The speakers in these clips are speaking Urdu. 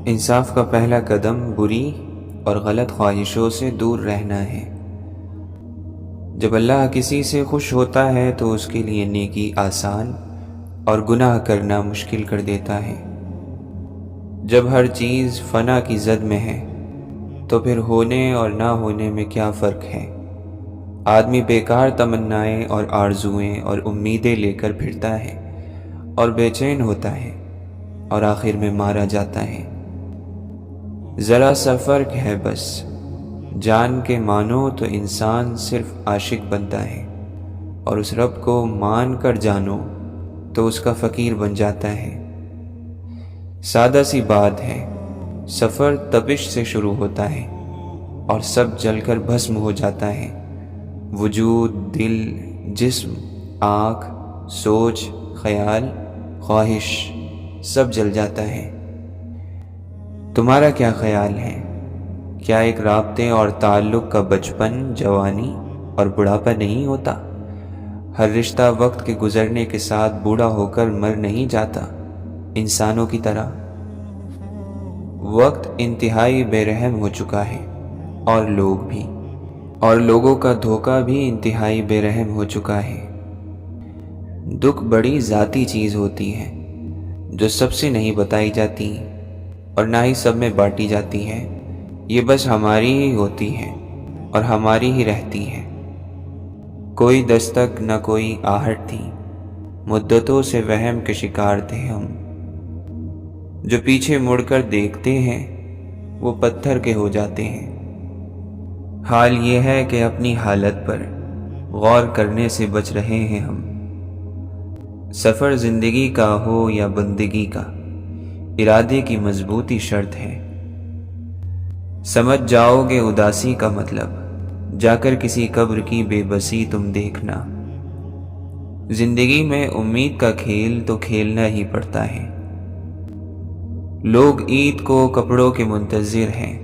انصاف کا پہلا قدم بری اور غلط خواہشوں سے دور رہنا ہے۔ جب اللہ کسی سے خوش ہوتا ہے تو اس کے لیے نیکی آسان اور گناہ کرنا مشکل کر دیتا ہے۔ جب ہر چیز فنا کی زد میں ہے تو پھر ہونے اور نہ ہونے میں کیا فرق ہے؟ آدمی بیکار تمنائیں اور آرزوئیں اور امیدیں لے کر پھرتا ہے اور بے چین ہوتا ہے اور آخر میں مارا جاتا ہے۔ ذرا سا فرق ہے بس، جان کے مانو تو انسان صرف عاشق بنتا ہے، اور اس رب کو مان کر جانو تو اس کا فقیر بن جاتا ہے۔ سادہ سی بات ہے، سفر تپش سے شروع ہوتا ہے اور سب جل کر بھسم ہو جاتا ہے۔ وجود، دل، جسم، آنکھ، سوچ، خیال، خواہش سب جل جاتا ہے۔ تمہارا کیا خیال ہے؟ کیا ایک رابطے اور تعلق کا بچپن، جوانی اور بڑھاپا نہیں ہوتا؟ ہر رشتہ وقت کے گزرنے کے ساتھ بوڑھا ہو کر مر نہیں جاتا، انسانوں کی طرح۔ وقت انتہائی بے رحم ہو چکا ہے، اور لوگ بھی، اور لوگوں کا دھوکہ بھی انتہائی بے رحم ہو چکا ہے۔ دکھ بڑی ذاتی چیز ہوتی ہے جو سب سے نہیں بتائی جاتی اور نہ ہی سب میں بانٹی جاتی ہے۔ یہ بس ہماری ہی ہوتی ہے اور ہماری ہی رہتی ہے۔ کوئی دستک نہ کوئی آہٹ تھی، مدتوں سے وہم کے شکار تھے ہم۔ جو پیچھے مڑ کر دیکھتے ہیں وہ پتھر کے ہو جاتے ہیں۔ حال یہ ہے کہ اپنی حالت پر غور کرنے سے بچ رہے ہیں ہم۔ سفر زندگی کا ہو یا بندگی کا، ارادے کی مضبوطی شرط ہے۔ سمجھ جاؤ گے اداسی کا مطلب، جا کر کسی قبر کی بے بسی تم دیکھنا۔ زندگی میں امید کا کھیل تو کھیلنا ہی پڑتا ہے۔ لوگ عید کو کپڑوں کے منتظر ہیں،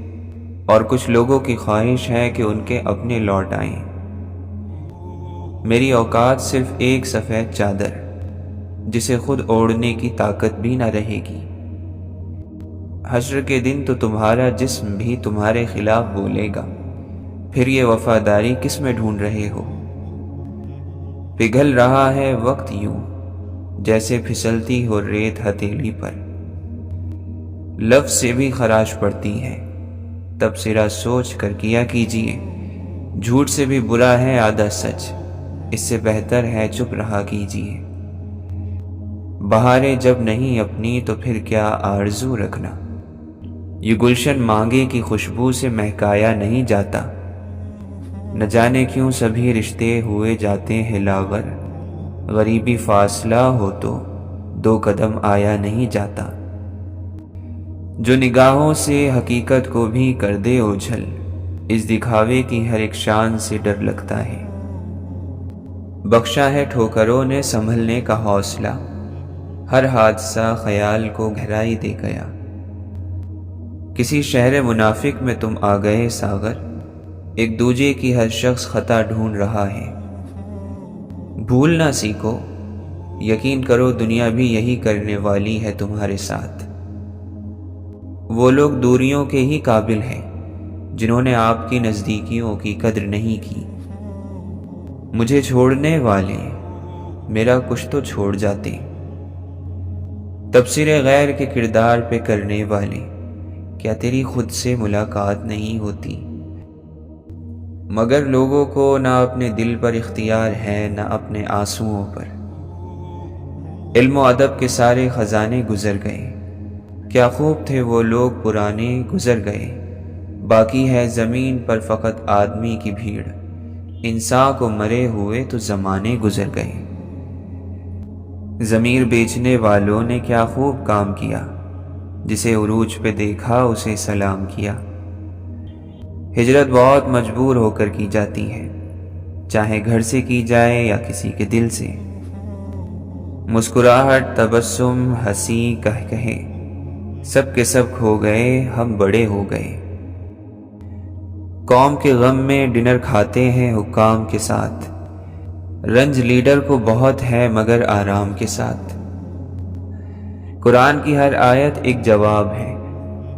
اور کچھ لوگوں کی خواہش ہے کہ ان کے اپنے لوٹ آئیں۔ میری اوقات صرف ایک سفید چادر جسے خود اوڑھنے کی طاقت بھی نہ رہے گی۔ حشر کے دن تو تمہارا جسم بھی تمہارے خلاف بولے گا، پھر یہ وفاداری کس میں ڈھونڈ رہے ہو؟ پگھل رہا ہے وقت یوں جیسے پھسلتی ہو ریت ہتھیلی پر۔ لفظ سے بھی خراش پڑتی ہے، تبصرہ سوچ کر کیا کیجیے۔ جھوٹ سے بھی برا ہے آدھا سچ، اس سے بہتر ہے چپ رہا کیجیے۔ بہاریں جب نہیں اپنی تو پھر کیا آرزو رکھنا۔ یہ گلشن مانگے کی خوشبو سے مہکایا نہیں جاتا۔ نہ جانے کیوں سبھی رشتے ہوئے جاتے ہیں لاغر، غریبی فاصلہ ہو تو 2 قدم آیا نہیں جاتا۔ جو نگاہوں سے حقیقت کو بھی کر دے اوجھل، اس دکھاوے کی ہر ایک شان سے ڈر لگتا ہے۔ بخشا ہے ٹھوکروں نے سنبھلنے کا حوصلہ، ہر حادثہ خیال کو گہرائی دے گیا۔ کسی شہر منافق میں تم آ گئے ساغر، ایک دوجے کی ہر شخص خطا ڈھونڈ رہا ہے۔ بھولنا سیکھو، یقین کرو دنیا بھی یہی کرنے والی ہے تمہارے ساتھ۔ وہ لوگ دوریوں کے ہی قابل ہیں جنہوں نے آپ کی نزدیکیوں کی قدر نہیں کی۔ مجھے چھوڑنے والے میرا کچھ تو چھوڑ جاتے۔ تبصرے غیر کے کردار پہ کرنے والے، کیا تیری خود سے ملاقات نہیں ہوتی؟ مگر لوگوں کو نہ اپنے دل پر اختیار ہے نہ اپنے آنسوؤں پر۔ علم و ادب کے سارے خزانے گزر گئے، کیا خوب تھے وہ لوگ پرانے گزر گئے۔ باقی ہے زمین پر فقط آدمی کی بھیڑ، انسان کو مرے ہوئے تو زمانے گزر گئے۔ ضمیر بیچنے والوں نے کیا خوب کام کیا، جسے عروج پہ دیکھا اسے سلام کیا۔ ہجرت بہت مجبور ہو کر کی جاتی ہے، چاہے گھر سے کی جائے یا کسی کے دل سے۔ مسکراہٹ، تبسم، ہنسی، کہے سب کے سب کھو گئے، ہم بڑے ہو گئے۔ قوم کے غم میں ڈنر کھاتے ہیں حکام کے ساتھ، رنج لیڈر کو بہت ہے مگر آرام کے ساتھ۔ قرآن کی ہر آیت ایک جواب ہے،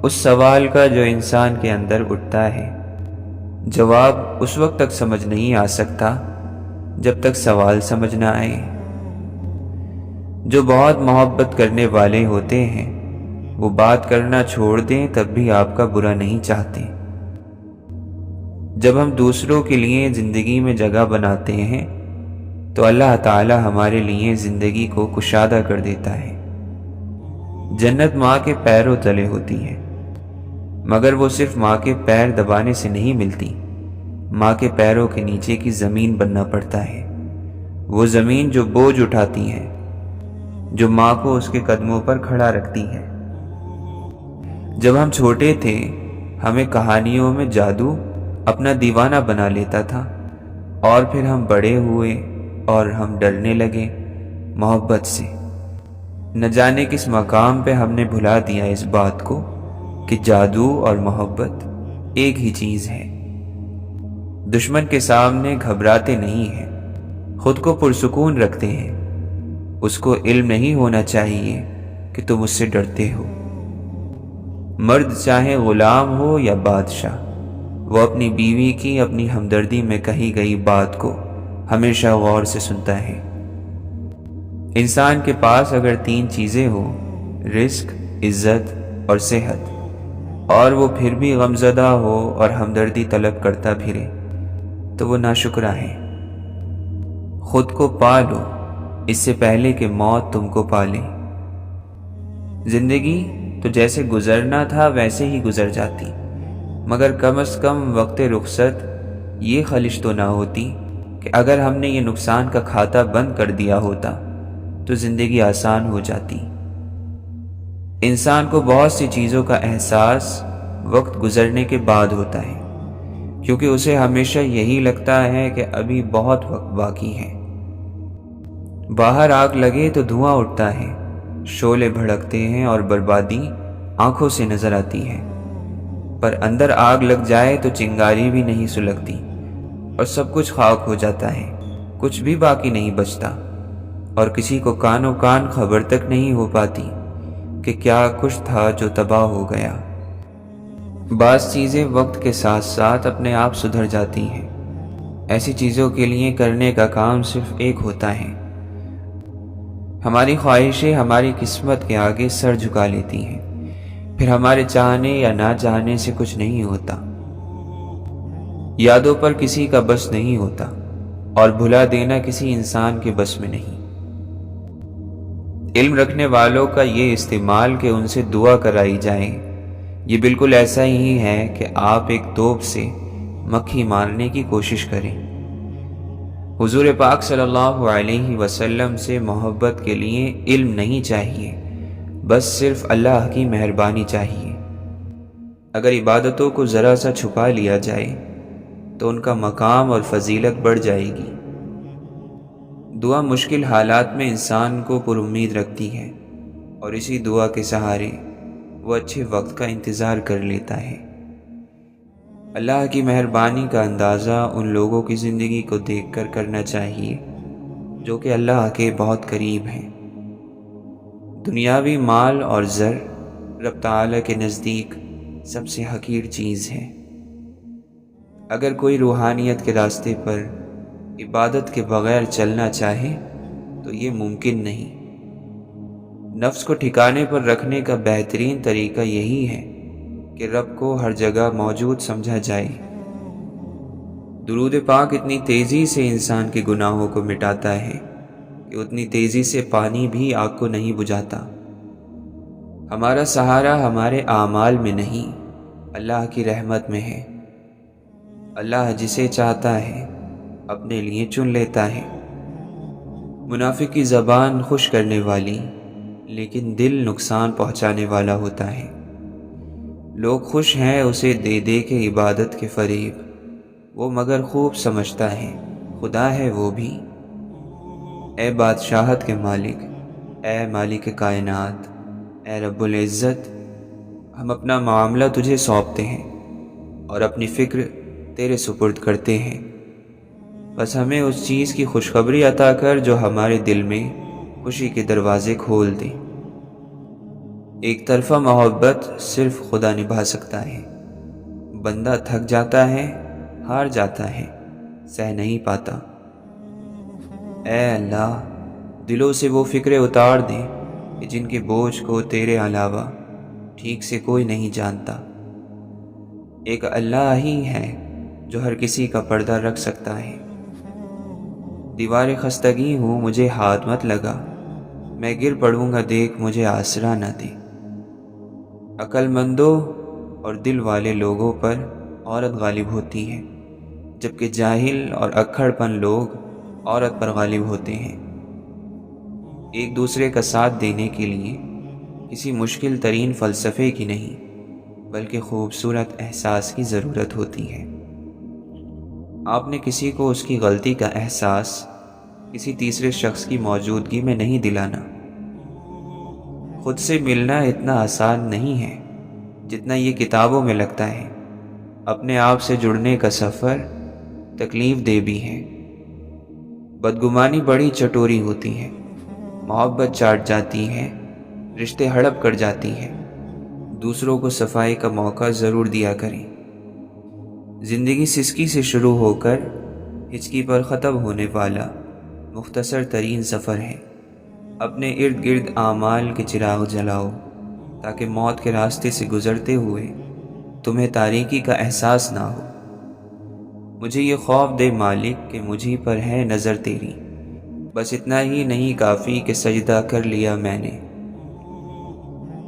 اس سوال کا جو انسان کے اندر اٹھتا ہے، جواب اس وقت تک سمجھ نہیں آ سکتا جب تک سوال سمجھ نہ آئے۔ جو بہت محبت کرنے والے ہوتے ہیں وہ بات کرنا چھوڑ دیں تب بھی آپ کا برا نہیں چاہتے۔ جب ہم دوسروں کے لیے زندگی میں جگہ بناتے ہیں تو اللہ تعالی ہمارے لیے زندگی کو کشادہ کر دیتا ہے۔ جنت ماں کے پیروں تلے ہوتی ہے، مگر وہ صرف ماں کے پیر دبانے سے نہیں ملتی، ماں کے پیروں کے نیچے کی زمین بننا پڑتا ہے، وہ زمین جو بوجھ اٹھاتی ہے، جو ماں کو اس کے قدموں پر کھڑا رکھتی ہے۔ جب ہم چھوٹے تھے ہمیں کہانیوں میں جادو اپنا دیوانہ بنا لیتا تھا، اور پھر ہم بڑے ہوئے اور ہم ڈرنے لگے محبت سے۔ نہ جانے کس مقام پہ ہم نے بھلا دیا اس بات کو کہ جادو اور محبت ایک ہی چیز ہے۔ دشمن کے سامنے گھبراتے نہیں ہیں، خود کو پرسکون رکھتے ہیں۔ اس کو علم نہیں ہونا چاہیے کہ تم اس سے ڈرتے ہو۔ مرد چاہے غلام ہو یا بادشاہ، وہ اپنی بیوی کی اپنی ہمدردی میں کہی گئی بات کو ہمیشہ غور سے سنتا ہے۔ انسان کے پاس اگر 3 چیزیں ہوں، رزق، عزت اور صحت، اور وہ پھر بھی غمزدہ ہو اور ہمدردی طلب کرتا پھرے تو وہ ناشکرا ہے۔ خود کو پالو اس سے پہلے کہ موت تم کو پالے۔ زندگی تو جیسے گزرنا تھا ویسے ہی گزر جاتی، مگر کم از کم وقت رخصت یہ خلش تو نہ ہوتی کہ اگر ہم نے یہ نقصان کا کھاتا بند کر دیا ہوتا تو زندگی آسان ہو جاتی۔ انسان کو بہت سی چیزوں کا احساس وقت گزرنے کے بعد ہوتا ہے، کیونکہ اسے ہمیشہ یہی لگتا ہے کہ ابھی بہت وقت باقی ہے۔ باہر آگ لگے تو دھواں اٹھتا ہے، شعلے بھڑکتے ہیں اور بربادی آنکھوں سے نظر آتی ہے، پر اندر آگ لگ جائے تو چنگاری بھی نہیں سلگتی اور سب کچھ خاک ہو جاتا ہے، کچھ بھی باقی نہیں بچتا، اور کسی کو کانوں کان خبر تک نہیں ہو پاتی کہ کیا کچھ تھا جو تباہ ہو گیا۔ بعض چیزیں وقت کے ساتھ ساتھ اپنے آپ سدھر جاتی ہیں۔ ایسی چیزوں کے لیے کرنے کا کام صرف ایک ہوتا ہے۔ ہماری خواہشیں ہماری قسمت کے آگے سر جھکا لیتی ہیں، پھر ہمارے چاہنے یا نہ چاہنے سے کچھ نہیں ہوتا۔ یادوں پر کسی کا بس نہیں ہوتا، اور بھلا دینا کسی انسان کے بس میں نہیں۔ علم رکھنے والوں کا یہ استعمال کہ ان سے دعا کرائی جائے، یہ بالکل ایسا ہی ہے کہ آپ ایک توپ سے مکھی مارنے کی کوشش کریں۔ حضور پاک صلی اللہ علیہ وسلم سے محبت کے لیے علم نہیں چاہیے، بس صرف اللہ کی مہربانی چاہیے۔ اگر عبادتوں کو ذرا سا چھپا لیا جائے تو ان کا مقام اور فضیلت بڑھ جائے گی۔ دعا مشکل حالات میں انسان کو پر امید رکھتی ہے، اور اسی دعا کے سہارے وہ اچھے وقت کا انتظار کر لیتا ہے۔ اللہ کی مہربانی کا اندازہ ان لوگوں کی زندگی کو دیکھ کر کرنا چاہیے جو کہ اللہ کے بہت قریب ہیں۔ دنیاوی مال اور زر رب تعالی کے نزدیک سب سے حقیر چیز ہے۔ اگر کوئی روحانیت کے راستے پر عبادت کے بغیر چلنا چاہے تو یہ ممکن نہیں۔ نفس کو ٹھکانے پر رکھنے کا بہترین طریقہ یہی ہے کہ رب کو ہر جگہ موجود سمجھا جائے۔ درود پاک اتنی تیزی سے انسان کے گناہوں کو مٹاتا ہے کہ اتنی تیزی سے پانی بھی آگ کو نہیں بجھاتا۔ ہمارا سہارا ہمارے اعمال میں نہیں، اللہ کی رحمت میں ہے۔ اللہ جسے چاہتا ہے اپنے لیے چن لیتا ہے۔ منافق کی زبان خوش کرنے والی لیکن دل نقصان پہنچانے والا ہوتا ہے۔ لوگ خوش ہیں اسے دے دے کے عبادت کے فریب، وہ مگر خوب سمجھتا ہے خدا ہے وہ بھی۔ اے بادشاہت کے مالک، اے مالک کائنات، اے رب العزت، ہم اپنا معاملہ تجھے سونپتے ہیں اور اپنی فکر تیرے سپرد کرتے ہیں۔ بس ہمیں اس چیز کی خوشخبری عطا کر جو ہمارے دل میں خوشی کے دروازے کھول دے۔ ایک طرفہ محبت صرف خدا نبھا سکتا ہے۔ بندہ تھک جاتا ہے، ہار جاتا ہے، سہ نہیں پاتا۔ اے اللہ، دلوں سے وہ فکریں اتار دے کہ جن کے بوجھ کو تیرے علاوہ ٹھیک سے کوئی نہیں جانتا۔ ایک اللہ ہی ہے جو ہر کسی کا پردہ رکھ سکتا ہے۔ دیوار خستگی ہوں، مجھے ہاتھ مت لگا، میں گر پڑوں گا، دیکھ مجھے آسرا نہ دے۔ عقل مندوں اور دل والے لوگوں پر عورت غالب ہوتی ہے، جبکہ جاہل اور اکھڑ پن لوگ عورت پر غالب ہوتے ہیں۔ ایک دوسرے کا ساتھ دینے کے لیے کسی مشکل ترین فلسفے کی نہیں بلکہ خوبصورت احساس کی ضرورت ہوتی ہے۔ آپ نے کسی کو اس کی غلطی کا احساس کسی تیسرے شخص کی موجودگی میں نہیں دلانا۔ خود سے ملنا اتنا آسان نہیں ہے جتنا یہ کتابوں میں لگتا ہے۔ اپنے آپ سے جڑنے کا سفر تکلیف دہ بھی ہے۔ بدگمانی بڑی چٹوری ہوتی ہے، محبت چاٹ جاتی ہے، رشتے ہڑپ کر جاتی ہے۔ دوسروں کو صفائی کا موقع ضرور دیا کریں۔ زندگی سسکی سے شروع ہو کر ہچکی پر ختم ہونے والا مختصر ترین سفر ہے۔ اپنے ارد گرد اعمال کے چراغ جلاؤ تاکہ موت کے راستے سے گزرتے ہوئے تمہیں تاریکی کا احساس نہ ہو۔ مجھے یہ خوف دے مالک کہ مجھے پر ہے نظر تیری، بس اتنا ہی نہیں کافی کہ سجدہ کر لیا میں نے۔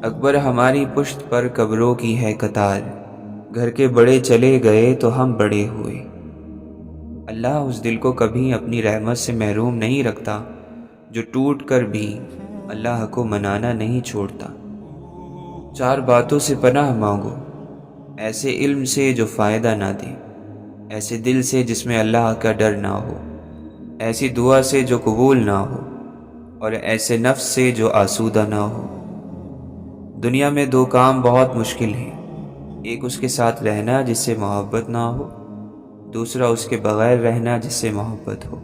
اکبر ہماری پشت پر قبروں کی ہے قطار، گھر کے بڑے چلے گئے تو ہم بڑے ہوئے۔ اللہ اس دل کو کبھی اپنی رحمت سے محروم نہیں رکھتا جو ٹوٹ کر بھی اللہ کو منانا نہیں چھوڑتا۔ 4 باتوں سے پناہ مانگو، ایسے علم سے جو فائدہ نہ دے، ایسے دل سے جس میں اللہ کا ڈر نہ ہو، ایسی دعا سے جو قبول نہ ہو، اور ایسے نفس سے جو آسودہ نہ ہو۔ دنیا میں 2 کام بہت مشکل ہیں، ایک اس کے ساتھ رہنا جس سے محبت نہ ہو، دوسرا اس کے بغیر رہنا جس سے محبت ہو۔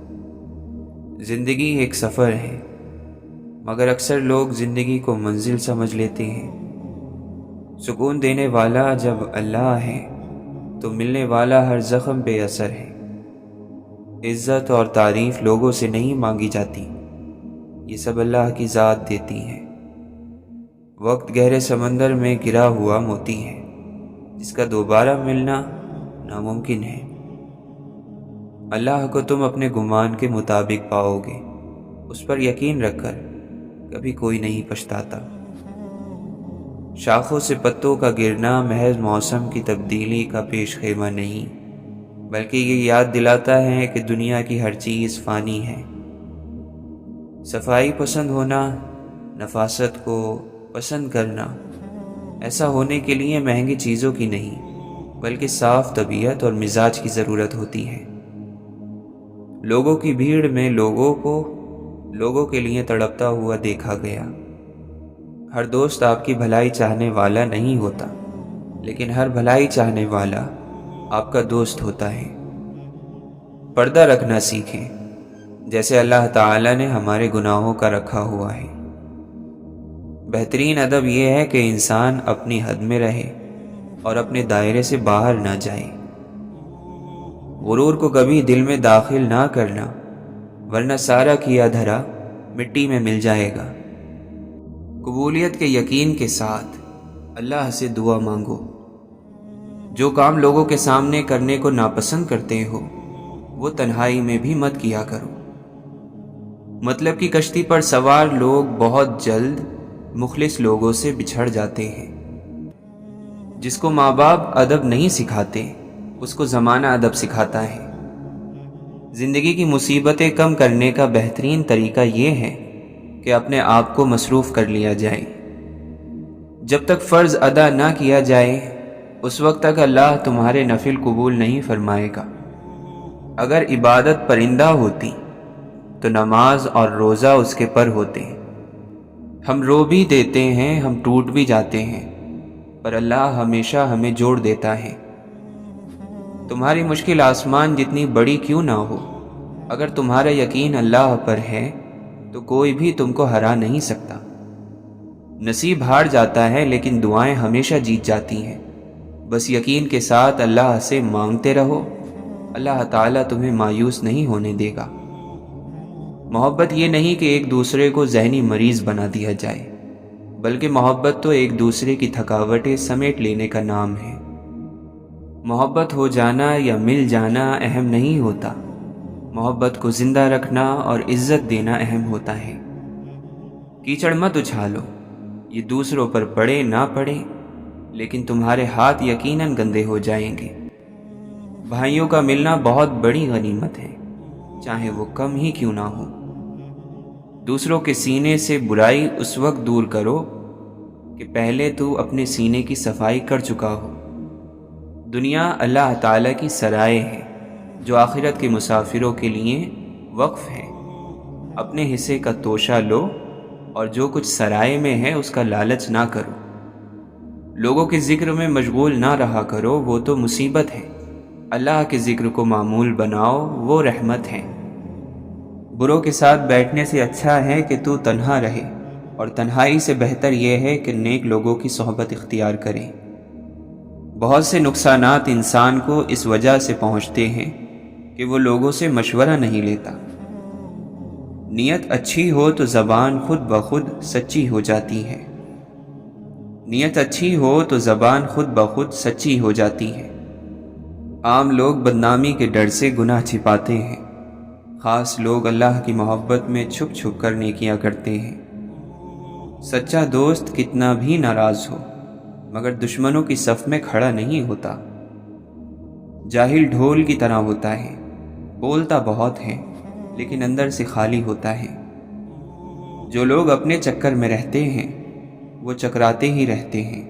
زندگی ایک سفر ہے، مگر اکثر لوگ زندگی کو منزل سمجھ لیتے ہیں۔ سکون دینے والا جب اللہ ہے تو ملنے والا ہر زخم بے اثر ہے۔ عزت اور تعریف لوگوں سے نہیں مانگی جاتی، یہ سب اللہ کی ذات دیتی ہے۔ وقت گہرے سمندر میں گرا ہوا موتی ہے جس کا دوبارہ ملنا ناممکن ہے۔ اللہ کو تم اپنے گمان کے مطابق پاؤ گے، اس پر یقین رکھ کر کبھی کوئی نہیں پچھتاتا۔ شاخوں سے پتوں کا گرنا محض موسم کی تبدیلی کا پیش خیمہ نہیں، بلکہ یہ یاد دلاتا ہے کہ دنیا کی ہر چیز فانی ہے۔ صفائی پسند ہونا، نفاست کو پسند کرنا، ایسا ہونے کے لیے مہنگی چیزوں کی نہیں بلکہ صاف طبیعت اور مزاج کی ضرورت ہوتی ہے۔ لوگوں کی بھیڑ میں لوگوں کے لیے تڑپتا ہوا دیکھا گیا۔ ہر دوست آپ کی بھلائی چاہنے والا نہیں ہوتا، لیکن ہر بھلائی چاہنے والا آپ کا دوست ہوتا ہے۔ پردہ رکھنا سیکھیں جیسے اللہ تعالی نے ہمارے گناہوں کا رکھا ہوا ہے۔ بہترین ادب یہ ہے کہ انسان اپنی حد میں رہے اور اپنے دائرے سے باہر نہ جائے۔ غرور کو کبھی دل میں داخل نہ کرنا، ورنہ سارا کیا دھرا مٹی میں مل جائے گا۔ قبولیت کے یقین کے ساتھ اللہ سے دعا مانگو۔ جو کام لوگوں کے سامنے کرنے کو ناپسند کرتے ہو وہ تنہائی میں بھی مت کیا کرو۔ مطلب کی کشتی پر سوار لوگ بہت جلد مخلص لوگوں سے بچھڑ جاتے ہیں۔ جس کو ماں باپ ادب نہیں سکھاتے اس کو زمانہ ادب سکھاتا ہے۔ زندگی کی مصیبتیں کم کرنے کا بہترین طریقہ یہ ہے کہ اپنے آپ کو مصروف کر لیا جائے۔ جب تک فرض ادا نہ کیا جائے اس وقت تک اللہ تمہارے نفل قبول نہیں فرمائے گا۔ اگر عبادت پرندہ ہوتی تو نماز اور روزہ اس کے پر ہوتے۔ ہم رو بھی دیتے ہیں، ہم ٹوٹ بھی جاتے ہیں، پر اللہ ہمیشہ ہمیں جوڑ دیتا ہے۔ تمہاری مشکل آسمان جتنی بڑی کیوں نہ ہو، اگر تمہارا یقین اللہ پر ہے تو کوئی بھی تم کو ہرا نہیں سکتا۔ نصیب ہار جاتا ہے لیکن دعائیں ہمیشہ جیت جاتی ہیں۔ بس یقین کے ساتھ اللہ سے مانگتے رہو، اللہ تعالیٰ تمہیں مایوس نہیں ہونے دے گا۔ محبت یہ نہیں کہ ایک دوسرے کو ذہنی مریض بنا دیا جائے، بلکہ محبت تو ایک دوسرے کی تھکاوٹیں سمیٹ لینے کا نام ہے۔ محبت ہو جانا یا مل جانا اہم نہیں ہوتا، محبت کو زندہ رکھنا اور عزت دینا اہم ہوتا ہے۔ کیچڑ مت اچھالو، یہ دوسروں پر پڑے نہ پڑے، لیکن تمہارے ہاتھ یقیناً گندے ہو جائیں گے۔ بھائیوں کا ملنا بہت بڑی غنیمت ہے، چاہے وہ کم ہی کیوں نہ ہو۔ دوسروں کے سینے سے برائی اس وقت دور کرو کہ پہلے تو اپنے سینے کی صفائی کر چکا ہو۔ دنیا اللہ تعالیٰ کی سرائے ہے جو آخرت کے مسافروں کے لیے وقف ہے۔ اپنے حصے کا توشہ لو اور جو کچھ سرائے میں ہے اس کا لالچ نہ کرو۔ لوگوں کے ذکر میں مشغول نہ رہا کرو، وہ تو مصیبت ہے۔ اللہ کے ذکر کو معمول بناؤ، وہ رحمت ہے۔ بروں کے ساتھ بیٹھنے سے اچھا ہے کہ تو تنہا رہے، اور تنہائی سے بہتر یہ ہے کہ نیک لوگوں کی صحبت اختیار کرے۔ بہت سے نقصانات انسان کو اس وجہ سے پہنچتے ہیں کہ وہ لوگوں سے مشورہ نہیں لیتا۔ نیت اچھی ہو تو زبان خود بخود سچی ہو جاتی ہے۔ نیت اچھی ہو تو زبان خود بخود سچی ہو جاتی ہے۔ عام لوگ بدنامی کے ڈر سے گناہ چھپاتے ہیں، خاص لوگ اللہ کی محبت میں چھپ چھپ کر نیکیاں کرتے ہیں۔ سچا دوست کتنا بھی ناراض ہو مگر دشمنوں کی صف میں کھڑا نہیں ہوتا۔ جاہل ڈھول کی طرح ہوتا ہے، بولتا بہت ہے لیکن اندر سے خالی ہوتا ہے۔ جو لوگ اپنے چکر میں رہتے ہیں وہ چکراتے ہی رہتے ہیں۔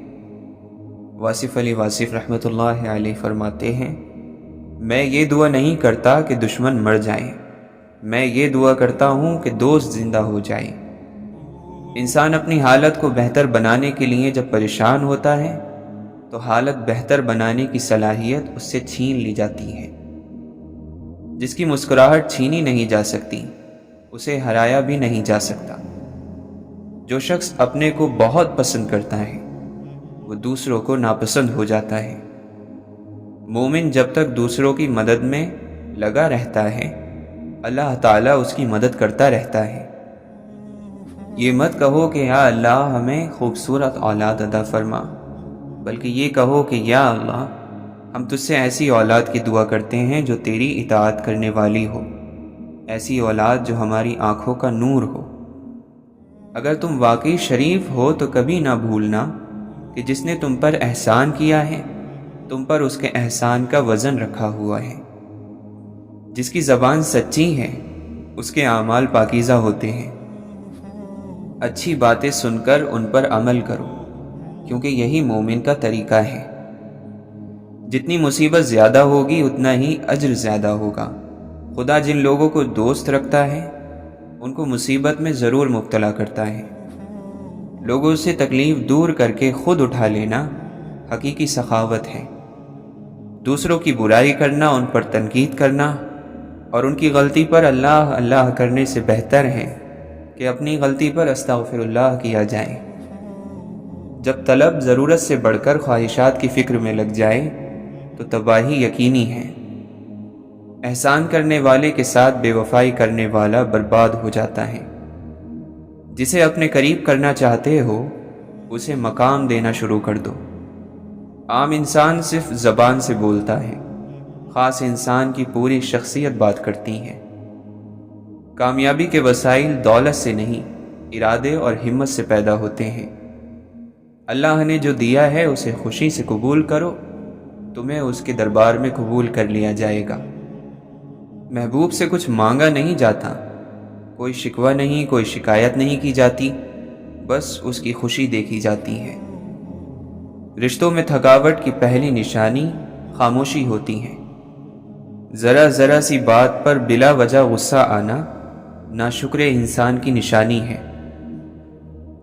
واصف علی واصف رحمۃ اللہ علیہ فرماتے ہیں، میں یہ دعا نہیں کرتا کہ دشمن مر جائیں، میں یہ دعا کرتا ہوں کہ دوست زندہ ہو جائے۔ انسان اپنی حالت کو بہتر بنانے کے لیے جب پریشان ہوتا ہے تو حالت بہتر بنانے کی صلاحیت اس سے چھین لی جاتی ہے۔ جس کی مسکراہٹ چھینی نہیں جا سکتی اسے ہرایا بھی نہیں جا سکتا۔ جو شخص اپنے کو بہت پسند کرتا ہے وہ دوسروں کو ناپسند ہو جاتا ہے۔ مومن جب تک دوسروں کی مدد میں لگا رہتا ہے اللہ تعالیٰ اس کی مدد کرتا رہتا ہے۔ یہ مت کہو کہ یا اللہ ہمیں خوبصورت اولاد عطا فرما، بلکہ یہ کہو کہ یا اللہ ہم تجھ سے ایسی اولاد کی دعا کرتے ہیں جو تیری اطاعت کرنے والی ہو، ایسی اولاد جو ہماری آنکھوں کا نور ہو۔ اگر تم واقعی شریف ہو تو کبھی نہ بھولنا کہ جس نے تم پر احسان کیا ہے تم پر اس کے احسان کا وزن رکھا ہوا ہے۔ جس کی زبان سچی ہے اس کے اعمال پاکیزہ ہوتے ہیں۔ اچھی باتیں سن کر ان پر عمل کرو کیونکہ یہی مومن کا طریقہ ہے۔ جتنی مصیبت زیادہ ہوگی اتنا ہی اجر زیادہ ہوگا۔ خدا جن لوگوں کو دوست رکھتا ہے ان کو مصیبت میں ضرور مبتلا کرتا ہے۔ لوگوں سے تکلیف دور کر کے خود اٹھا لینا حقیقی سخاوت ہے۔ دوسروں کی برائی کرنا، ان پر تنقید کرنا اور ان کی غلطی پر اللہ اللہ کرنے سے بہتر ہے کہ اپنی غلطی پر استغفر اللہ کیا جائے۔ جب طلب ضرورت سے بڑھ کر خواہشات کی فکر میں لگ جائے تو تباہی یقینی ہے۔ احسان کرنے والے کے ساتھ بے وفائی کرنے والا برباد ہو جاتا ہے۔ جسے اپنے قریب کرنا چاہتے ہو اسے مقام دینا شروع کر دو۔ عام انسان صرف زبان سے بولتا ہے، خاص انسان کی پوری شخصیت بات کرتی ہے۔ کامیابی کے وسائل دولت سے نہیں، ارادے اور ہمت سے پیدا ہوتے ہیں۔ اللہ نے جو دیا ہے اسے خوشی سے قبول کرو، تمہیں اس کے دربار میں قبول کر لیا جائے گا۔ محبوب سے کچھ مانگا نہیں جاتا، کوئی شکوہ نہیں، کوئی شکایت نہیں کی جاتی، بس اس کی خوشی دیکھی جاتی ہے۔ رشتوں میں تھکاوٹ کی پہلی نشانی خاموشی ہوتی ہے۔ ذرا ذرا سی بات پر بلا وجہ غصہ آنا ناشکر انسان کی نشانی ہے۔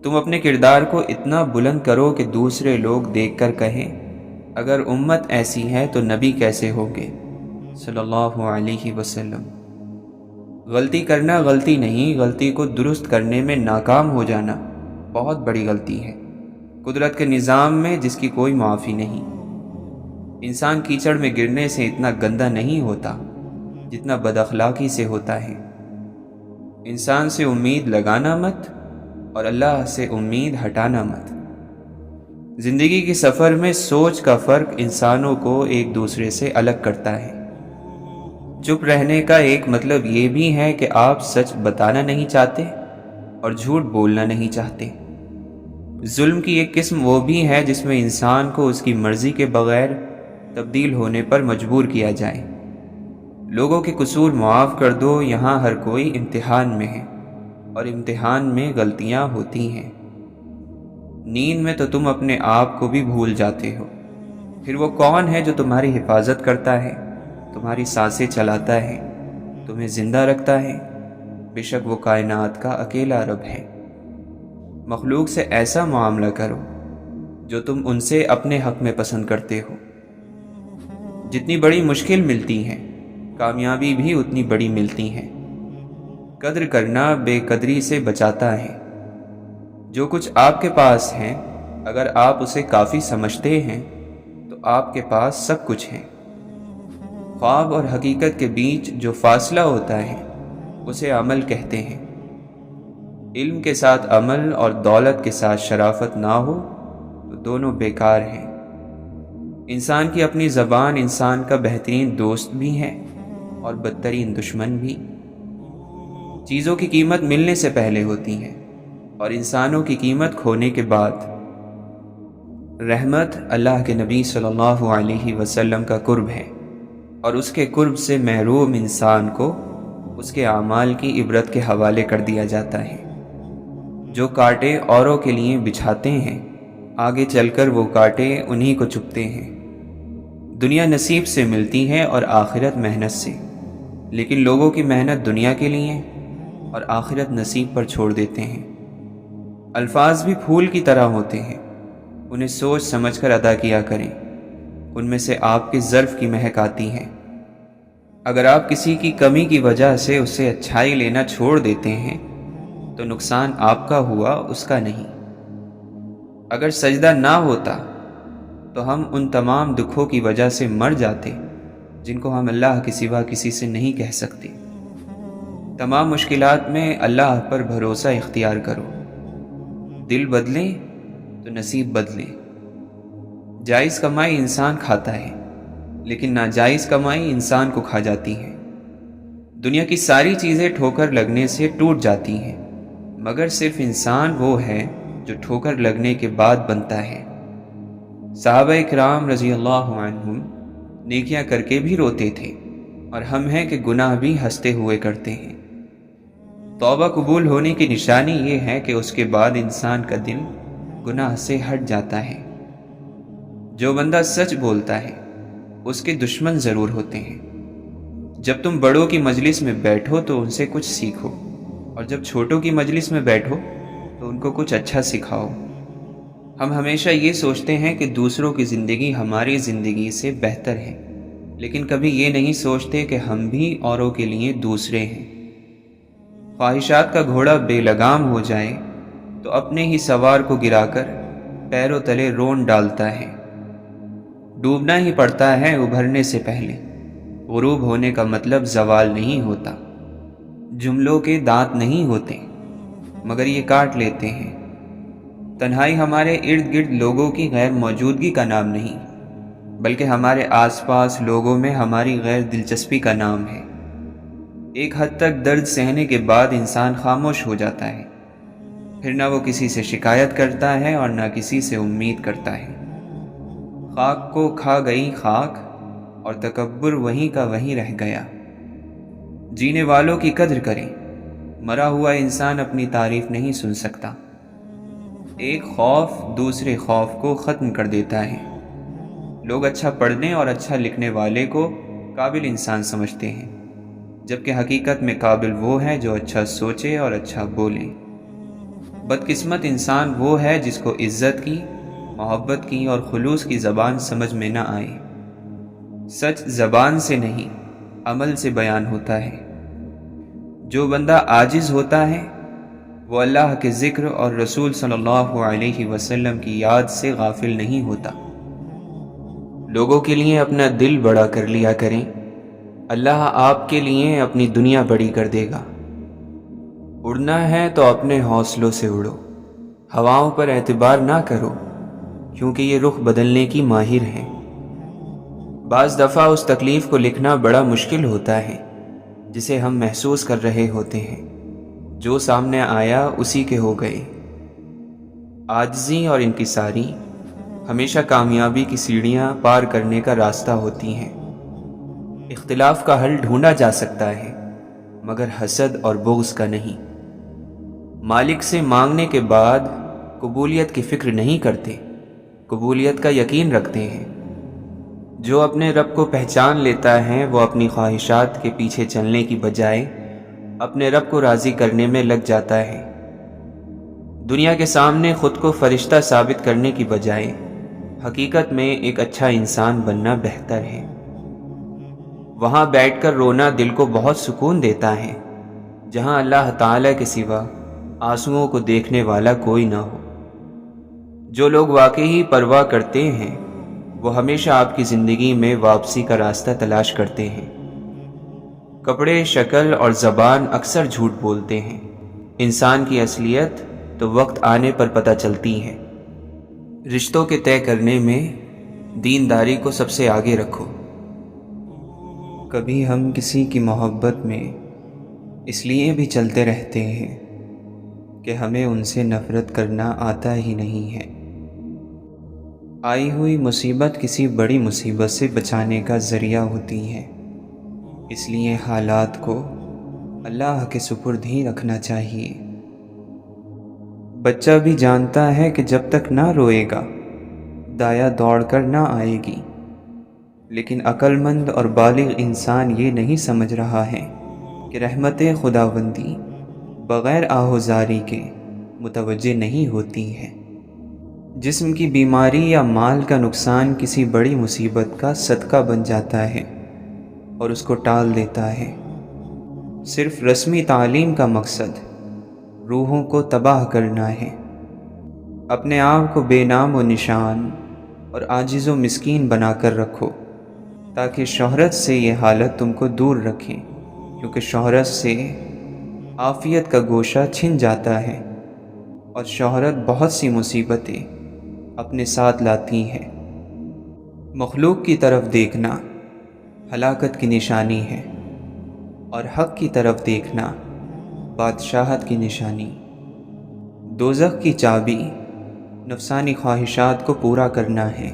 تم اپنے کردار کو اتنا بلند کرو کہ دوسرے لوگ دیکھ کر کہیں اگر امت ایسی ہے تو نبی کیسے ہوگے صلی اللہ علیہ وسلم۔ غلطی کرنا غلطی نہیں، غلطی کو درست کرنے میں ناکام ہو جانا بہت بڑی غلطی ہے۔ قدرت کے نظام میں جس کی کوئی معافی نہیں۔ انسان کیچڑ میں گرنے سے اتنا گندا نہیں ہوتا جتنا بد اخلاقی سے ہوتا ہے۔ انسان سے امید لگانا مت اور اللہ سے امید ہٹانا مت۔ زندگی کے سفر میں سوچ کا فرق انسانوں کو ایک دوسرے سے الگ کرتا ہے۔ چپ رہنے کا ایک مطلب یہ بھی ہے کہ آپ سچ بتانا نہیں چاہتے اور جھوٹ بولنا نہیں چاہتے۔ ظلم کی ایک قسم وہ بھی ہے جس میں انسان کو اس کی مرضی کے بغیر تبدیل ہونے پر مجبور کیا جائے۔ لوگوں کے قصور معاف کر دو، یہاں ہر کوئی امتحان میں ہے اور امتحان میں غلطیاں ہوتی ہیں۔ نیند میں تو تم اپنے آپ کو بھی بھول جاتے ہو، پھر وہ کون ہے جو تمہاری حفاظت کرتا ہے، تمہاری سانسیں چلاتا ہے، تمہیں زندہ رکھتا ہے؟ بے شک وہ کائنات کا اکیلا رب ہے۔ مخلوق سے ایسا معاملہ کرو جو تم ان سے اپنے حق میں پسند کرتے ہو۔ جتنی بڑی مشکل ملتی ہے، کامیابی بھی اتنی بڑی ملتی ہے۔ قدر کرنا بے قدری سے بچاتا ہے۔ جو کچھ آپ کے پاس ہے، اگر آپ اسے کافی سمجھتے ہیں تو آپ کے پاس سب کچھ ہے۔ خواب اور حقیقت کے بیچ جو فاصلہ ہوتا ہے اسے عمل کہتے ہیں۔ علم کے ساتھ عمل اور دولت کے ساتھ شرافت نہ ہو تو دونوں بیکار ہیں۔ انسان کی اپنی زبان انسان کا بہترین دوست بھی ہے اور بدترین دشمن بھی۔ چیزوں کی قیمت ملنے سے پہلے ہوتی ہے اور انسانوں کی قیمت کھونے کے بعد۔ رحمت اللہ کے نبی صلی اللہ علیہ وسلم کا قرب ہے، اور اس کے قرب سے محروم انسان کو اس کے اعمال کی عبرت کے حوالے کر دیا جاتا ہے۔ جو کانٹے اوروں کے لیے بچھاتے ہیں، آگے چل کر وہ کانٹے انہی کو چبھتے ہیں۔ دنیا نصیب سے ملتی ہے اور آخرت محنت سے، لیکن لوگوں کی محنت دنیا کے لیے اور آخرت نصیب پر چھوڑ دیتے ہیں۔ الفاظ بھی پھول کی طرح ہوتے ہیں، انہیں سوچ سمجھ کر ادا کیا کریں، ان میں سے آپ کے ظرف کی مہک آتی ہے۔ اگر آپ کسی کی کمی کی وجہ سے اس سے اچھائی لینا چھوڑ دیتے ہیں تو نقصان آپ کا ہوا، اس کا نہیں۔ اگر سجدہ نہ ہوتا تو ہم ان تمام دکھوں کی وجہ سے مر جاتے جن کو ہم اللہ کے سوا کسی سے نہیں کہہ سکتے۔ تمام مشکلات میں اللہ پر بھروسہ اختیار کرو۔ دل بدلیں تو نصیب بدلیں۔ جائز کمائی انسان کھاتا ہے، لیکن ناجائز کمائی انسان کو کھا جاتی ہے۔ دنیا کی ساری چیزیں ٹھوکر لگنے سے ٹوٹ جاتی ہیں، مگر صرف انسان وہ ہے جو ٹھوکر لگنے کے بعد بنتا ہے۔ صحابہ اکرام رضی اللہ عنہم نیکیاں کر کے بھی روتے تھے، اور ہم ہیں کہ گناہ بھی ہنستے ہوئے کرتے ہیں۔ توبہ قبول ہونے کی نشانی یہ ہے کہ اس کے بعد انسان کا دل گناہ سے ہٹ جاتا ہے۔ جو بندہ سچ بولتا ہے اس کے دشمن ضرور ہوتے ہیں۔ جب تم بڑوں کی مجلس میں بیٹھو تو ان سے کچھ سیکھو، اور جب چھوٹوں کی مجلس میں بیٹھو تو ان کو کچھ اچھا سکھاؤ۔ ہم ہمیشہ یہ سوچتے ہیں کہ دوسروں کی زندگی ہماری زندگی سے بہتر ہے، لیکن کبھی یہ نہیں سوچتے کہ ہم بھی اوروں کے لیے دوسرے ہیں۔ خواہشات کا گھوڑا بے لگام ہو جائے تو اپنے ہی سوار کو گرا کر پیروں تلے رون ڈالتا ہے۔ ڈوبنا ہی پڑتا ہے ابھرنے سے پہلے۔ غروب ہونے کا مطلب زوال نہیں ہوتا۔ جملوں کے دانت نہیں ہوتے، مگر یہ کاٹ لیتے ہیں۔ تنہائی ہمارے ارد گرد لوگوں کی غیر موجودگی کا نام نہیں، بلکہ ہمارے آس پاس لوگوں میں ہماری غیر دلچسپی کا نام ہے۔ ایک حد تک درد سہنے کے بعد انسان خاموش ہو جاتا ہے، پھر نہ وہ کسی سے شکایت کرتا ہے اور نہ کسی سے امید کرتا ہے۔ خاک کو کھا گئی خاک، اور تکبر وہیں کا وہیں رہ گیا۔ جینے والوں کی قدر کریں، مرا ہوا انسان اپنی تعریف نہیں سن سکتا۔ ایک خوف دوسرے خوف کو ختم کر دیتا ہے۔ لوگ اچھا پڑھنے اور اچھا لکھنے والے کو قابل انسان سمجھتے ہیں، جبکہ حقیقت میں قابل وہ ہے جو اچھا سوچے اور اچھا بولے۔ بدقسمت انسان وہ ہے جس کو عزت کی، محبت کی اور خلوص کی زبان سمجھ میں نہ آئے۔ سچ زبان سے نہیں، عمل سے بیان ہوتا ہے۔ جو بندہ عاجز ہوتا ہے وہ اللہ کے ذکر اور رسول صلی اللہ علیہ وسلم کی یاد سے غافل نہیں ہوتا۔ لوگوں کے لیے اپنا دل بڑا کر لیا کریں، اللہ آپ کے لیے اپنی دنیا بڑی کر دے گا۔ اڑنا ہے تو اپنے حوصلوں سے اڑو، ہواؤں پر اعتبار نہ کرو، کیونکہ یہ رخ بدلنے کی ماہر ہیں۔ بعض دفعہ اس تکلیف کو لکھنا بڑا مشکل ہوتا ہے جسے ہم محسوس کر رہے ہوتے ہیں، جو سامنے آیا اسی کے ہو گئے۔ عاجزی اور انکساری ہمیشہ کامیابی کی سیڑھیاں پار کرنے کا راستہ ہوتی ہیں۔ اختلاف کا حل ڈھونڈا جا سکتا ہے، مگر حسد اور بغض کا نہیں۔ مالک سے مانگنے کے بعد قبولیت کی فکر نہیں کرتے، قبولیت کا یقین رکھتے ہیں۔ جو اپنے رب کو پہچان لیتا ہے وہ اپنی خواہشات کے پیچھے چلنے کی بجائے اپنے رب کو راضی کرنے میں لگ جاتا ہے۔ دنیا کے سامنے خود کو فرشتہ ثابت کرنے کی بجائے حقیقت میں ایک اچھا انسان بننا بہتر ہے۔ وہاں بیٹھ کر رونا دل کو بہت سکون دیتا ہے جہاں اللہ تعالیٰ کے سوا آنسوؤں کو دیکھنے والا کوئی نہ ہو۔ جو لوگ واقعی پرواہ کرتے ہیں وہ ہمیشہ آپ کی زندگی میں واپسی کا راستہ تلاش کرتے ہیں۔ کپڑے، شکل اور زبان اکثر جھوٹ بولتے ہیں، انسان کی اصلیت تو وقت آنے پر پتہ چلتی ہے۔ رشتوں کے طے کرنے میں دینداری کو سب سے آگے رکھو۔ کبھی ہم کسی کی محبت میں اس لیے بھی چلتے رہتے ہیں کہ ہمیں ان سے نفرت کرنا آتا ہی نہیں ہے۔ آئی ہوئی مصیبت کسی بڑی مصیبت سے بچانے کا ذریعہ ہوتی ہے، اس لیے حالات کو اللہ کے سپرد ہی رکھنا چاہیے۔ بچہ بھی جانتا ہے کہ جب تک نہ روئے گا دایا دوڑ کر نہ آئے گی، لیکن عقل مند اور بالغ انسان یہ نہیں سمجھ رہا ہے کہ رحمت خداوندی بغیر آہوزاری کے متوجہ نہیں ہوتی ہے۔ جسم کی بیماری یا مال کا نقصان کسی بڑی مصیبت کا صدقہ بن جاتا ہے اور اس کو ٹال دیتا ہے۔ صرف رسمی تعلیم کا مقصد روحوں کو تباہ کرنا ہے۔ اپنے آپ کو بے نام و نشان اور عاجز و مسکین بنا کر رکھو تاکہ شہرت سے یہ حالت تم کو دور رکھیں، کیونکہ شہرت سے عافیت کا گوشہ چھن جاتا ہے اور شہرت بہت سی مصیبتیں اپنے ساتھ لاتی ہے۔ مخلوق کی طرف دیکھنا ہلاکت کی نشانی ہے اور حق کی طرف دیکھنا بادشاہت کی نشانی۔ دوزخ کی چابی نفسانی خواہشات کو پورا کرنا ہے۔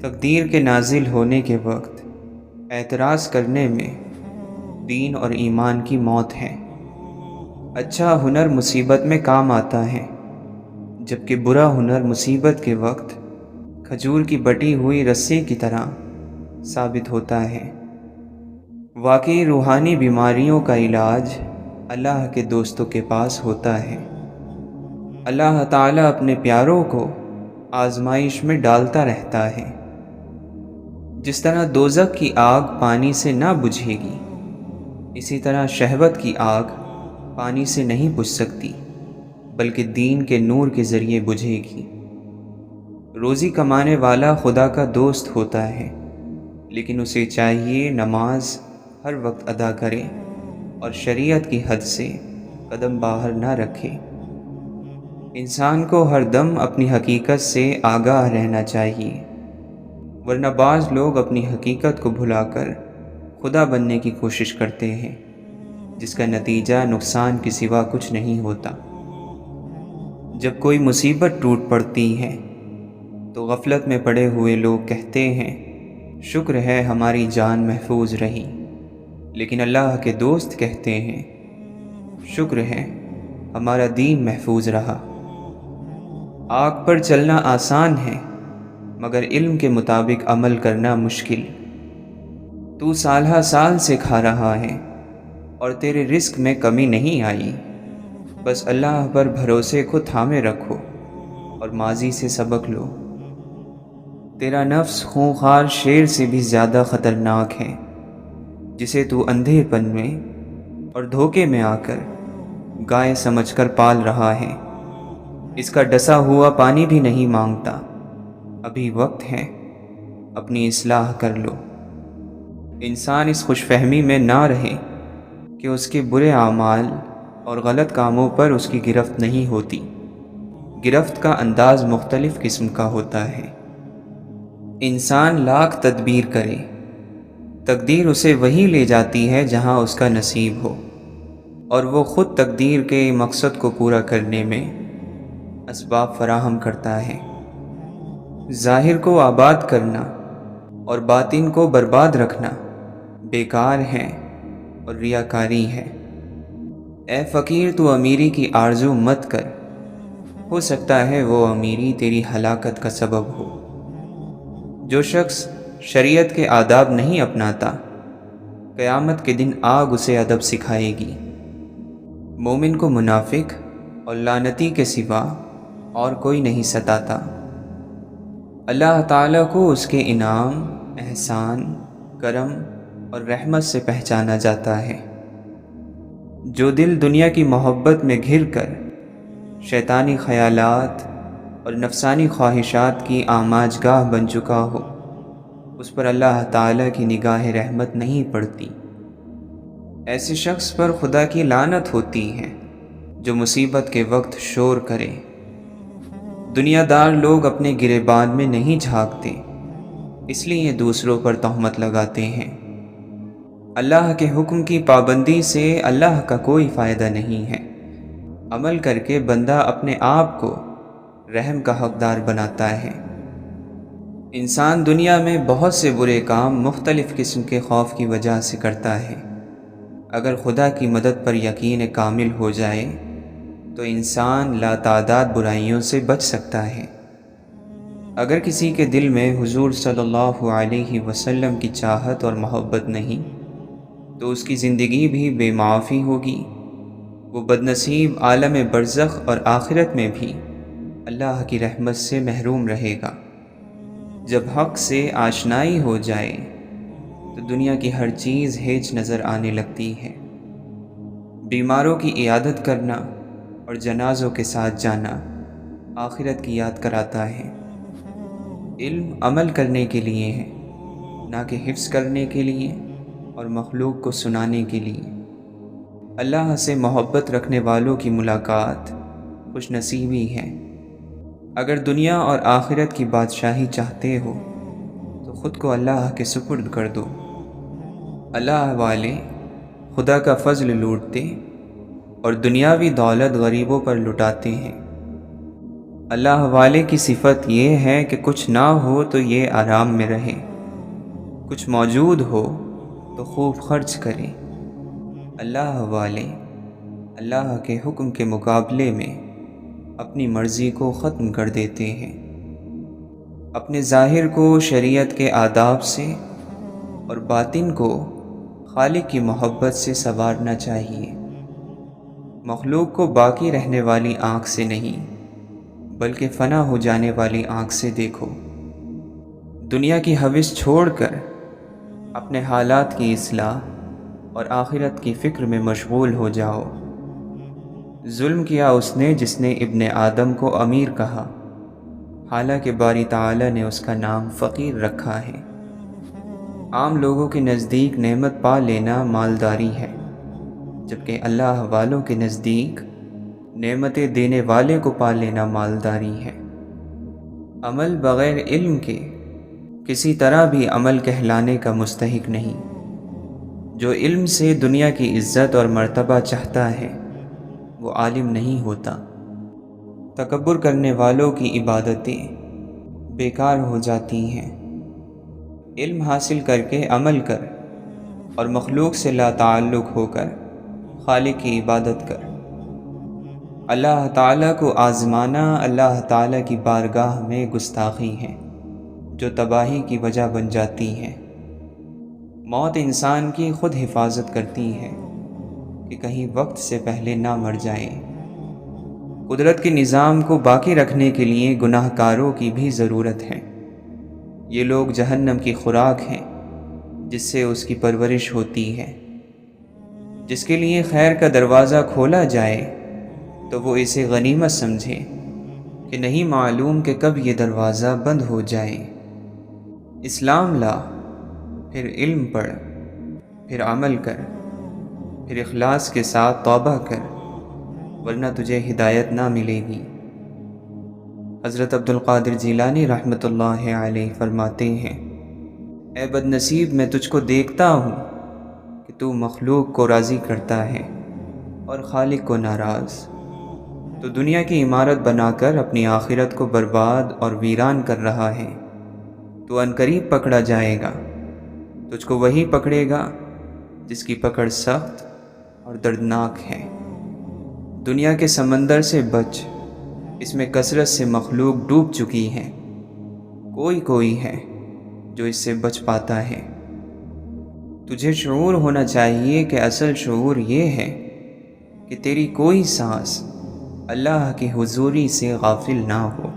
تقدیر کے نازل ہونے کے وقت اعتراض کرنے میں دین اور ایمان کی موت ہے۔ اچھا ہنر مصیبت میں کام آتا ہے، جبکہ برا ہنر مصیبت کے وقت کھجور کی بٹی ہوئی رسی کی طرح ثابت ہوتا ہے۔ واقعی روحانی بیماریوں کا علاج اللہ کے دوستوں کے پاس ہوتا ہے۔ اللہ تعالیٰ اپنے پیاروں کو آزمائش میں ڈالتا رہتا ہے۔ جس طرح دوزخ کی آگ پانی سے نہ بجھے گی، اسی طرح شہوت کی آگ پانی سے نہیں بجھ سکتی، بلکہ دین کے نور کے ذریعے بجھے گی۔ روزی کمانے والا خدا کا دوست ہوتا ہے، لیکن اسے چاہیے نماز ہر وقت ادا کرے اور شریعت کی حد سے قدم باہر نہ رکھے۔ انسان کو ہر دم اپنی حقیقت سے آگاہ رہنا چاہیے، ورنہ بعض لوگ اپنی حقیقت کو بھلا کر خدا بننے کی کوشش کرتے ہیں، جس کا نتیجہ نقصان کے سوا کچھ نہیں ہوتا۔ جب کوئی مصیبت ٹوٹ پڑتی ہے تو غفلت میں پڑے ہوئے لوگ کہتے ہیں شکر ہے ہماری جان محفوظ رہی، لیکن اللہ کے دوست کہتے ہیں شکر ہے ہمارا دین محفوظ رہا۔ آگ پر چلنا آسان ہے، مگر علم کے مطابق عمل کرنا مشکل۔ تو سالہ سال سے کھا رہا ہے اور تیرے رزق میں کمی نہیں آئی، بس اللہ پر بھروسے کو تھامے رکھو اور ماضی سے سبق لو۔ تیرا نفس خونخوار شیر سے بھی زیادہ خطرناک ہے، جسے تو اندھے پن میں اور دھوکے میں آ کر گائے سمجھ کر پال رہا ہے۔ اس کا ڈسا ہوا پانی بھی نہیں مانگتا۔ ابھی وقت ہے، اپنی اصلاح کر لو۔ انسان اس خوش فہمی میں نہ رہے کہ اس کے برے اعمال اور غلط کاموں پر اس کی گرفت نہیں ہوتی۔ گرفت کا انداز مختلف قسم کا ہوتا ہے۔ انسان لاکھ تدبیر کرے، تقدیر اسے وہیں لے جاتی ہے جہاں اس کا نصیب ہو، اور وہ خود تقدیر کے مقصد کو پورا کرنے میں اسباب فراہم کرتا ہے۔ ظاہر کو آباد کرنا اور باطن کو برباد رکھنا بیکار ہے اور ریاکاری ہے۔ اے فقیر، تو امیری کی آرزو مت کر، ہو سکتا ہے وہ امیری تیری ہلاکت کا سبب ہو۔ جو شخص شریعت کے آداب نہیں اپناتا، قیامت کے دن آگ اسے ادب سکھائے گی۔ مومن کو منافق اور لعنتی کے سوا اور کوئی نہیں ستاتا۔ اللہ تعالیٰ کو اس کے انعام، احسان، کرم اور رحمت سے پہچانا جاتا ہے۔ جو دل دنیا کی محبت میں گھر کر شیطانی خیالات اور نفسانی خواہشات کی آماج گاہ بن چکا ہو، اس پر اللہ تعالیٰ کی نگاہ رحمت نہیں پڑتی۔ ایسے شخص پر خدا کی لعنت ہوتی ہے جو مصیبت کے وقت شور کرے۔ دنیا دار لوگ اپنے گریبان میں نہیں جھانکتے، اس لیے دوسروں پر تہمت لگاتے ہیں۔ اللہ کے حکم کی پابندی سے اللہ کا کوئی فائدہ نہیں ہے۔ عمل کر کے بندہ اپنے آپ کو رحم کا حقدار بناتا ہے۔ انسان دنیا میں بہت سے برے کام مختلف قسم کے خوف کی وجہ سے کرتا ہے۔ اگر خدا کی مدد پر یقین کامل ہو جائے تو انسان لاتعداد برائیوں سے بچ سکتا ہے۔ اگر کسی کے دل میں حضور صلی اللہ علیہ وسلم کی چاہت اور محبت نہیں تو اس کی زندگی بھی بے معافی ہوگی۔ وہ بدنصیب عالم برزخ اور آخرت میں بھی اللہ کی رحمت سے محروم رہے گا۔ جب حق سے آشنائی ہو جائے تو دنیا کی ہر چیز ہیچ نظر آنے لگتی ہے۔ بیماروں کی عیادت کرنا اور جنازوں کے ساتھ جانا آخرت کی یاد کراتا ہے۔ علم عمل کرنے کے لیے ہے، نہ کہ حفظ کرنے کے لیے اور مخلوق کو سنانے کے لیے۔ اللہ سے محبت رکھنے والوں کی ملاقات خوش نصیبی ہے۔ اگر دنیا اور آخرت کی بادشاہی چاہتے ہو تو خود کو اللہ کے سپرد کر دو۔ اللہ والے خدا کا فضل لوٹتے اور دنیاوی دولت غریبوں پر لٹاتے ہیں۔ اللہ والے کی صفت یہ ہے کہ کچھ نہ ہو تو یہ آرام میں رہے، کچھ موجود ہو تو خوب خرچ کرے۔ اللہ والے اللہ کے حکم کے مقابلے میں اپنی مرضی کو ختم کر دیتے ہیں۔ اپنے ظاہر کو شریعت کے آداب سے اور باطن کو خالق کی محبت سے سنوارنا چاہیے۔ مخلوق کو باقی رہنے والی آنکھ سے نہیں بلکہ فنا ہو جانے والی آنکھ سے دیکھو۔ دنیا کی ہوس چھوڑ کر اپنے حالات کی اصلاح اور آخرت کی فکر میں مشغول ہو جاؤ۔ ظلم کیا اس نے جس نے ابن آدم کو امیر کہا، حالانکہ باری تعالیٰ نے اس کا نام فقیر رکھا ہے۔ عام لوگوں کے نزدیک نعمت پا لینا مالداری ہے، جبکہ اللہ والوں کے نزدیک نعمتیں دینے والے کو پا لینا مالداری ہے۔ عمل بغیر علم کے کسی طرح بھی عمل کہلانے کا مستحق نہیں۔ جو علم سے دنیا کی عزت اور مرتبہ چاہتا ہے وہ عالم نہیں ہوتا۔ تکبر کرنے والوں کی عبادتیں بیکار ہو جاتی ہیں۔ علم حاصل کر کے عمل کر اور مخلوق سے لا تعلق ہو کر خالق کی عبادت کر۔ اللہ تعالیٰ کو آزمانا اللہ تعالیٰ کی بارگاہ میں گستاخی ہے جو تباہی کی وجہ بن جاتی ہے۔ موت انسان کی خود حفاظت کرتی ہے کہ کہیں وقت سے پہلے نہ مر جائے۔ قدرت کے نظام کو باقی رکھنے کے لیے گناہ کاروں کی بھی ضرورت ہے۔ یہ لوگ جہنم کی خوراک ہیں جس سے اس کی پرورش ہوتی ہے۔ جس کے لیے خیر کا دروازہ کھولا جائے تو وہ اسے غنیمت سمجھے کہ نہیں معلوم کہ کب یہ دروازہ بند ہو جائے۔ اسلام لا، پھر علم پڑھ، پھر عمل کر، پھر اخلاص کے ساتھ توبہ کر، ورنہ تجھے ہدایت نہ ملے گی۔ حضرت عبد القادر جیلانی رحمۃ اللہ علیہ فرماتے ہیں، اے بد نصیب، میں تجھ کو دیکھتا ہوں کہ تو مخلوق کو راضی کرتا ہے اور خالق کو ناراض۔ تو دنیا کی عمارت بنا کر اپنی آخرت کو برباد اور ویران کر رہا ہے۔ تو عنقریب پکڑا جائے گا، تجھ کو وہی پکڑے گا جس کی پکڑ سخت اور دردناک ہے۔ دنیا کے سمندر سے بچ، اس میں کثرت سے مخلوق ڈوب چکی ہے، کوئی ہے جو اس سے بچ پاتا ہے۔ تجھے شعور ہونا چاہیے کہ اصل شعور یہ ہے کہ تیری کوئی سانس اللہ کی حضوری سے غافل نہ ہو۔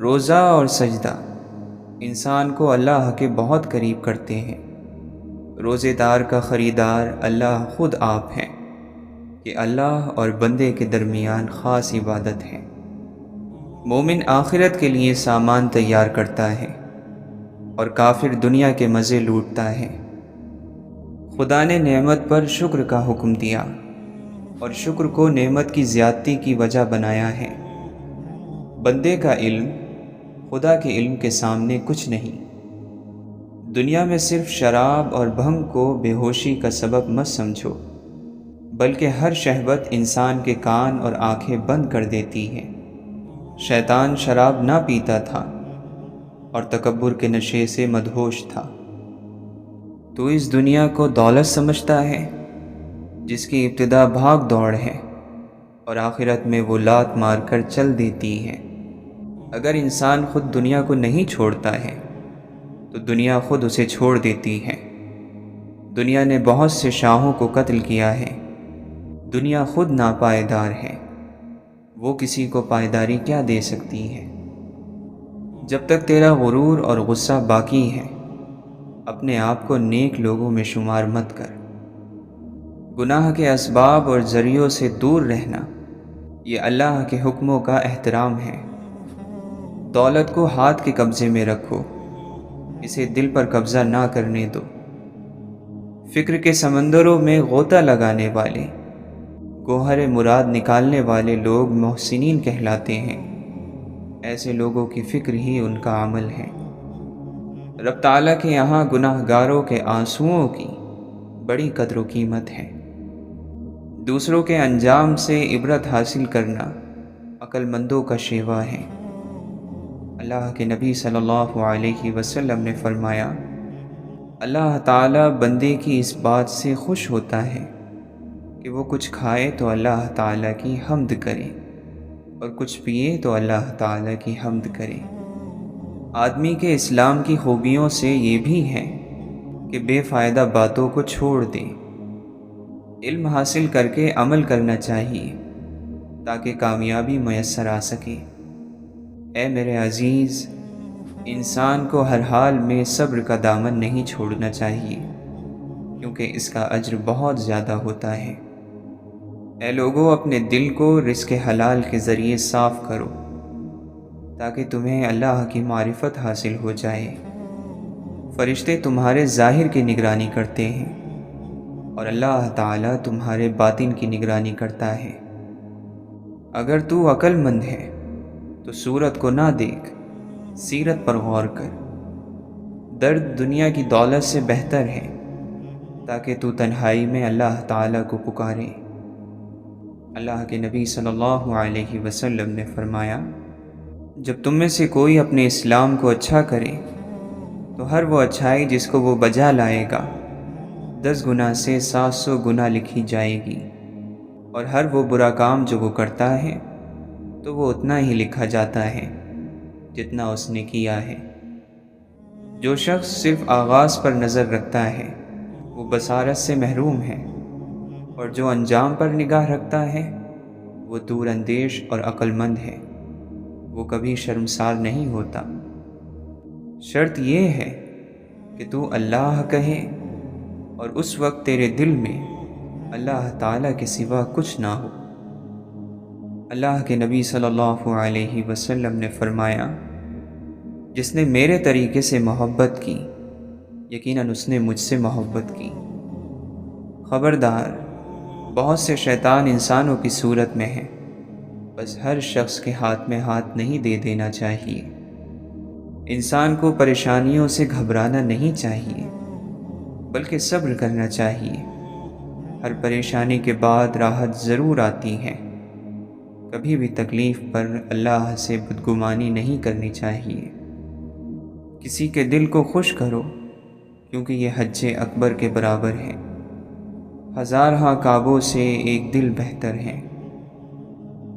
روزہ اور سجدہ انسان کو اللہ کے بہت قریب کرتے ہیں۔ روزے دار کا خریدار اللہ خود آپ ہے، کہ اللہ اور بندے کے درمیان خاص عبادت ہے۔ مومن آخرت کے لیے سامان تیار کرتا ہے اور کافر دنیا کے مزے لوٹتا ہے۔ خدا نے نعمت پر شکر کا حکم دیا اور شکر کو نعمت کی زیادتی کی وجہ بنایا ہے۔ بندے کا علم خدا کے علم کے سامنے کچھ نہیں۔ دنیا میں صرف شراب اور بھنگ کو بے ہوشی کا سبب مت سمجھو، بلکہ ہر شہوت انسان کے کان اور آنکھیں بند کر دیتی ہے۔ شیطان شراب نہ پیتا تھا اور تکبر کے نشے سے مدہوش تھا۔ تو اس دنیا کو دولت سمجھتا ہے جس کی ابتدا بھاگ دوڑ ہے اور آخرت میں وہ لات مار کر چل دیتی ہے۔ اگر انسان خود دنیا کو نہیں چھوڑتا ہے تو دنیا خود اسے چھوڑ دیتی ہے۔ دنیا نے بہت سے شاہوں کو قتل کیا ہے۔ دنیا خود ناپائیدار ہے، وہ کسی کو پائیداری کیا دے سکتی ہے؟ جب تک تیرا غرور اور غصہ باقی ہے، اپنے آپ کو نیک لوگوں میں شمار مت کر۔ گناہ کے اسباب اور ذریعوں سے دور رہنا یہ اللہ کے حکموں کا احترام ہے۔ دولت کو ہاتھ کے قبضے میں رکھو، اسے دل پر قبضہ نہ کرنے دو۔ فکر کے سمندروں میں غوطہ لگانے والے، گوہر مراد نکالنے والے لوگ محسنین کہلاتے ہیں۔ ایسے لوگوں کی فکر ہی ان کا عمل ہے۔ رب تعالیٰ کے یہاں گناہ گاروں کے آنسوؤں کی بڑی قدر و قیمت ہے۔ دوسروں کے انجام سے عبرت حاصل کرنا عقل مندوں کا شیوا ہے۔ اللہ کے نبی صلی اللہ علیہ وسلم نے فرمایا، اللہ تعالیٰ بندے کی اس بات سے خوش ہوتا ہے کہ وہ کچھ کھائے تو اللہ تعالیٰ کی حمد کرے اور کچھ پیے تو اللہ تعالیٰ کی حمد کرے۔ آدمی کے اسلام کی خوبیوں سے یہ بھی ہے کہ بے فائدہ باتوں کو چھوڑ دے۔ علم حاصل کر کے عمل کرنا چاہیے تاکہ کامیابی میسر آ سکے۔ اے میرے عزیز، انسان کو ہر حال میں صبر کا دامن نہیں چھوڑنا چاہیے، کیونکہ اس کا اجر بہت زیادہ ہوتا ہے۔ اے لوگوں، اپنے دل کو رزق حلال کے ذریعے صاف کرو تاکہ تمہیں اللہ کی معرفت حاصل ہو جائے۔ فرشتے تمہارے ظاہر کی نگرانی کرتے ہیں اور اللہ تعالیٰ تمہارے باطن کی نگرانی کرتا ہے۔ اگر تو عقل مند ہے تو صورت کو نہ دیکھ، سیرت پر غور کر۔ درد دنیا کی دولت سے بہتر ہے تاکہ تو تنہائی میں اللہ تعالیٰ کو پکارے۔ اللہ کے نبی صلی اللہ علیہ وسلم نے فرمایا، جب تم میں سے کوئی اپنے اسلام کو اچھا کرے تو ہر وہ اچھائی جس کو وہ بجا لائے گا 10 گنا سے 700 گنا لکھی جائے گی، اور ہر وہ برا کام جو وہ کرتا ہے تو وہ اتنا ہی لکھا جاتا ہے جتنا اس نے کیا ہے۔ جو شخص صرف آغاز پر نظر رکھتا ہے وہ بصارت سے محروم ہے، اور جو انجام پر نگاہ رکھتا ہے وہ دور اندیش اور عقل مند ہے، وہ کبھی شرمسار نہیں ہوتا۔ شرط یہ ہے کہ تو اللہ کہے اور اس وقت تیرے دل میں اللہ تعالیٰ کے سوا کچھ نہ ہو۔ اللہ کے نبی صلی اللہ علیہ وسلم نے فرمایا، جس نے میرے طریقے سے محبت کی یقیناً اس نے مجھ سے محبت کی۔ خبردار، بہت سے شیطان انسانوں کی صورت میں ہیں، بس ہر شخص کے ہاتھ میں ہاتھ نہیں دے دینا چاہیے۔ انسان کو پریشانیوں سے گھبرانا نہیں چاہیے، بلکہ صبر کرنا چاہیے۔ ہر پریشانی کے بعد راحت ضرور آتی ہے۔ کبھی بھی تکلیف پر اللہ سے بدگمانی نہیں کرنی چاہیے۔ کسی کے دل کو خوش کرو، کیونکہ یہ حج اکبر کے برابر ہے۔ ہزارہا کعبوں سے ایک دل بہتر ہے۔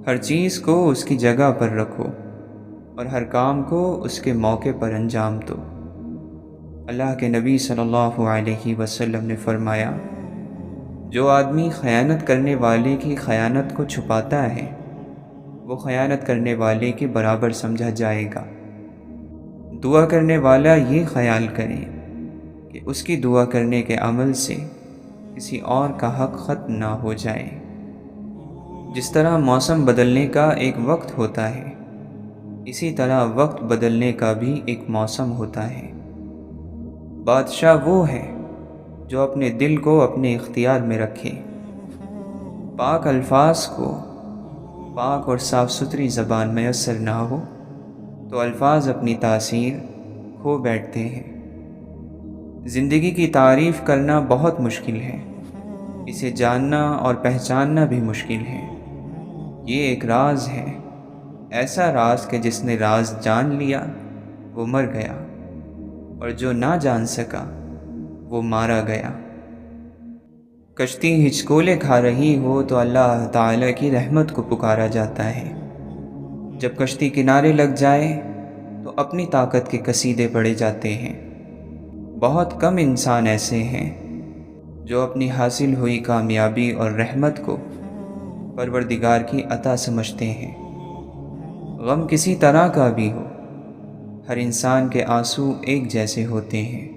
ہر چیز کو اس کی جگہ پر رکھو اور ہر کام کو اس کے موقع پر انجام دو۔ اللہ کے نبی صلی اللہ علیہ وسلم نے فرمایا، جو آدمی خیانت کرنے والے کی خیانت کو چھپاتا ہے وہ خیانت کرنے والے کے برابر سمجھا جائے گا۔ دعا کرنے والا یہ خیال کرے کہ اس کی دعا کرنے کے عمل سے کسی اور کا حق ختم نہ ہو جائے۔ جس طرح موسم بدلنے کا ایک وقت ہوتا ہے، اسی طرح وقت بدلنے کا بھی ایک موسم ہوتا ہے۔ بادشاہ وہ ہے جو اپنے دل کو اپنے اختیار میں رکھے۔ پاک الفاظ کو پاک اور صاف ستھری زبان میسر نہ ہو تو الفاظ اپنی تاثیر کھو بیٹھتے ہیں۔ زندگی کی تعریف کرنا بہت مشکل ہے، اسے جاننا اور پہچاننا بھی مشکل ہے۔ یہ ایک راز ہے، ایسا راز کہ جس نے راز جان لیا وہ مر گیا، اور جو نہ جان سکا وہ مارا گیا۔ کشتی ہچکولے کھا رہی ہو تو اللہ تعالیٰ کی رحمت کو پکارا جاتا ہے۔ جب کشتی کنارے لگ جائے تو اپنی طاقت کے قصیدے پڑھے جاتے ہیں۔ بہت کم انسان ایسے ہیں جو اپنی حاصل ہوئی کامیابی اور رحمت کو پروردگار کی عطا سمجھتے ہیں۔ غم کسی طرح کا بھی ہو، ہر انسان کے آنسو ایک جیسے ہوتے ہیں۔